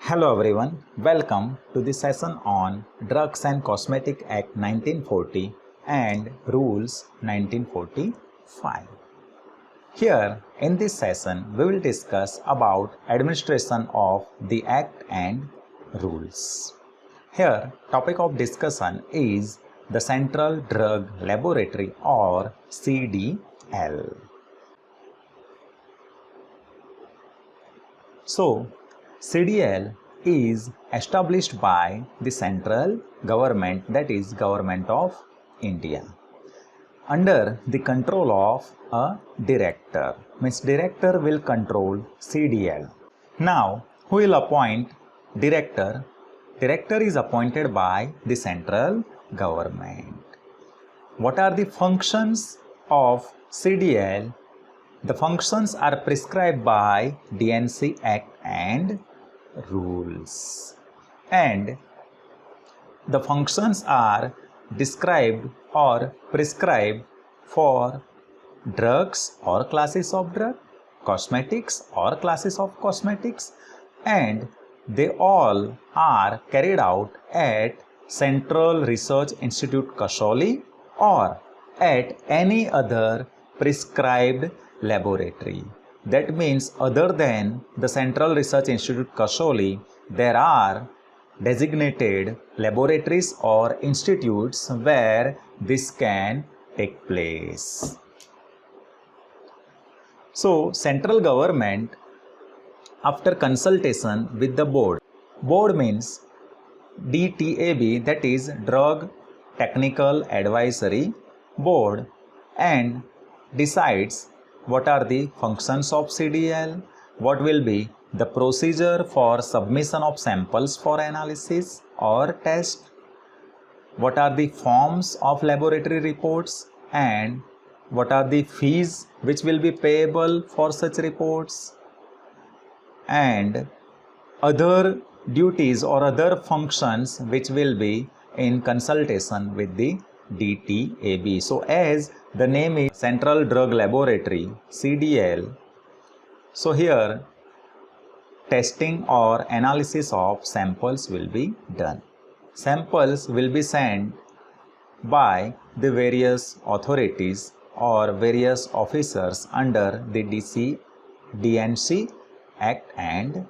Hello everyone, welcome to the session on Drugs and Cosmetic Act 1940 and Rules 1945. Here in this session we will discuss about administration of the Act and Rules. Here topic of discussion is the Central Drug Laboratory or CDL. So, CDL is established by the central government, that is Government of India, under the control of a director. Means director will control CDL. Now, who will appoint director? Director is appointed by the central government. What are the functions of CDL? The functions are prescribed by DNC Act and Rules, and the functions are described or prescribed for drugs or classes of drug, cosmetics or classes of cosmetics, and they all are carried out at Central Research Institute Kasauli or at any other prescribed laboratory. That means other than the Central Research Institute Kasauli, there are designated laboratories or institutes where this can take place. So, central government, after consultation with the board means DTAB, that is Drug Technical Advisory Board, and decides what are the functions of CDL, what will be the procedure for submission of samples for analysis or test, what are the forms of laboratory reports, and what are the fees which will be payable for such reports, and other duties or other functions which will be in consultation with the DTAB. So as the name is Central Drug Laboratory, CDL, so here testing or analysis of samples will be done. Samples will be sent by the various authorities or various officers under the DNC Act and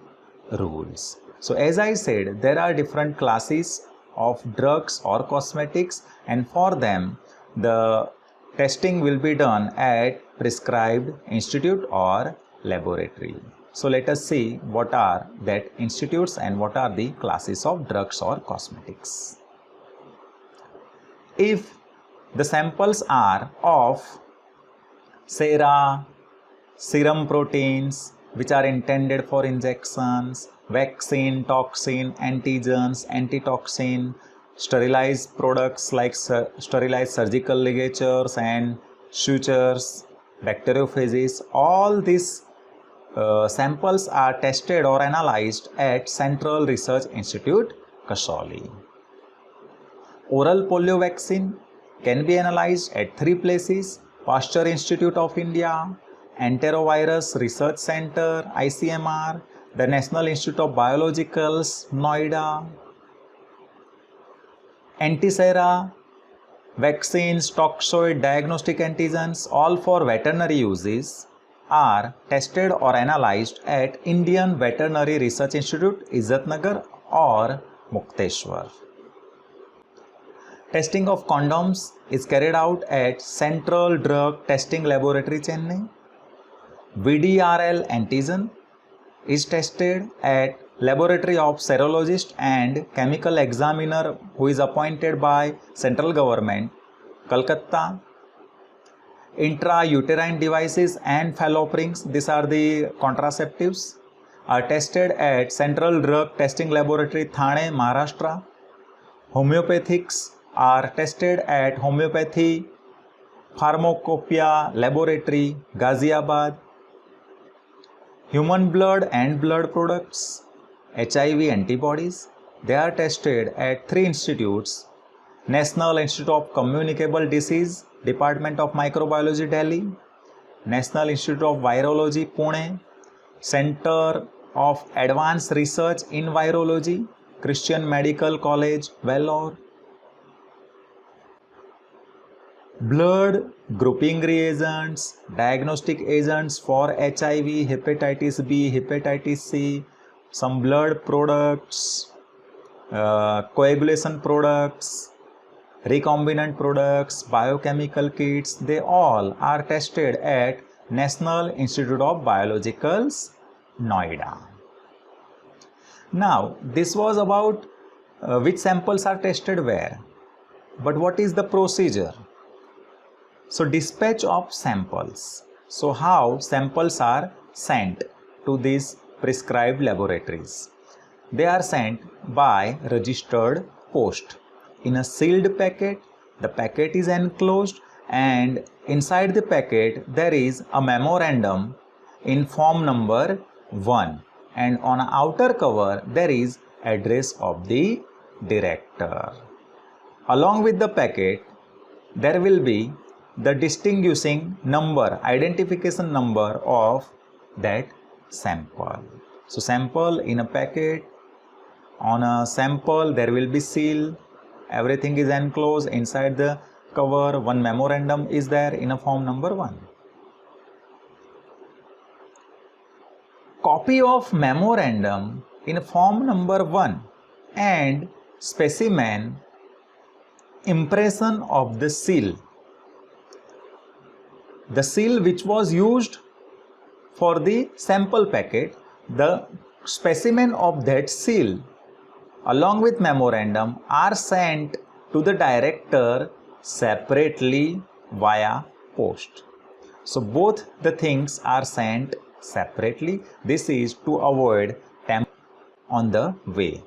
Rules. So as I said, there are different classes of drugs or cosmetics, and for them the testing will be done at prescribed institute or laboratory. So let us see what are that institutes and what are the classes of drugs or cosmetics. If the samples are of sera, serum proteins which are intended for injections, vaccine, toxin, antigens, antitoxin, sterilized products like sterilized surgical ligatures and sutures, bacteriophages, all these samples are tested or analyzed at Central Research Institute Kasauli. Oral polio vaccine can be analyzed at 3 places: Pasteur Institute of India, Enterovirus Research Center, ICMR, the National Institute of Biologicals, Noida. Antisera vaccines, toxoid, diagnostic antigens, all for veterinary uses, are tested or analyzed at Indian Veterinary Research Institute, Izzatnagar or Mukteshwar. Testing of condoms is carried out at Central Drug Testing Laboratory, Chennai. VDRL antigen is tested at Laboratory of Serologist and Chemical Examiner who is appointed by Central Government, Kolkata. Intrauterine devices and fallopian rings, these are the contraceptives, are tested at Central Drug Testing Laboratory, Thane, Maharashtra. Homeopathics are tested at Homeopathy Pharmacopoeia Laboratory, Ghaziabad. Human blood and blood products, HIV antibodies, they are tested at 3 institutes: National Institute of Communicable Disease, Department of Microbiology, Delhi; National Institute of Virology, Pune; Center of Advanced Research in Virology, Christian Medical College, Vellore. Blood grouping reagents, diagnostic agents for HIV, hepatitis B, hepatitis C, some blood products, coagulation products, recombinant products, biochemical kits, they all are tested at National Institute of Biologicals, Noida. Now, this was about which samples are tested where. But what is the procedure? So, dispatch of samples. So, how samples are sent to these prescribed laboratories? They are sent by registered post. In a sealed packet, the packet is enclosed and inside the packet there is a memorandum in form number 1 and on an outer cover there is address of the director. Along with the packet there will be the distinguishing number, identification number of that sample. So sample in a packet, on a sample there will be seal, everything is enclosed inside the cover, one memorandum is there in a form number 1. Copy of memorandum in form number 1 and specimen impression of the seal. The seal which was used for the sample packet, the specimen of that seal along with memorandum are sent to the director separately via post. So both the things are sent separately. This is to avoid tampering on the way.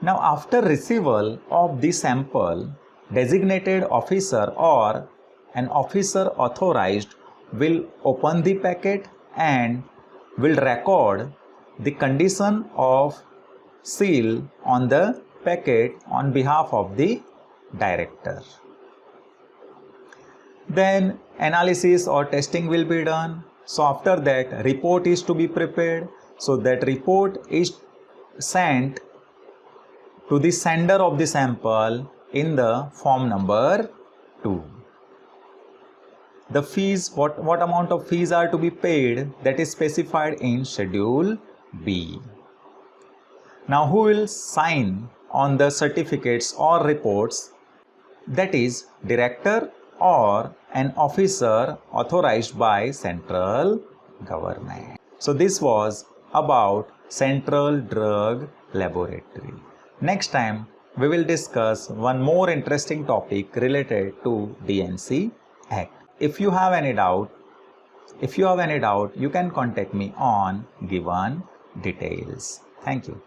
Now after receival of the sample, designated officer or an officer authorized will open the packet and will record the condition of seal on the packet on behalf of the director. Then analysis or testing will be done. So after that report is to be prepared. So that report is sent to the sender of the sample in the form number 2. The fees, what amount of fees are to be paid, that is specified in Schedule B. Now who will sign on the certificates or reports? That is director or an officer authorized by central government. So this was about Central Drug Laboratory. Next time we will discuss one more interesting topic related to DNC Act. If you have any doubt, you can contact me on given details. Thank you.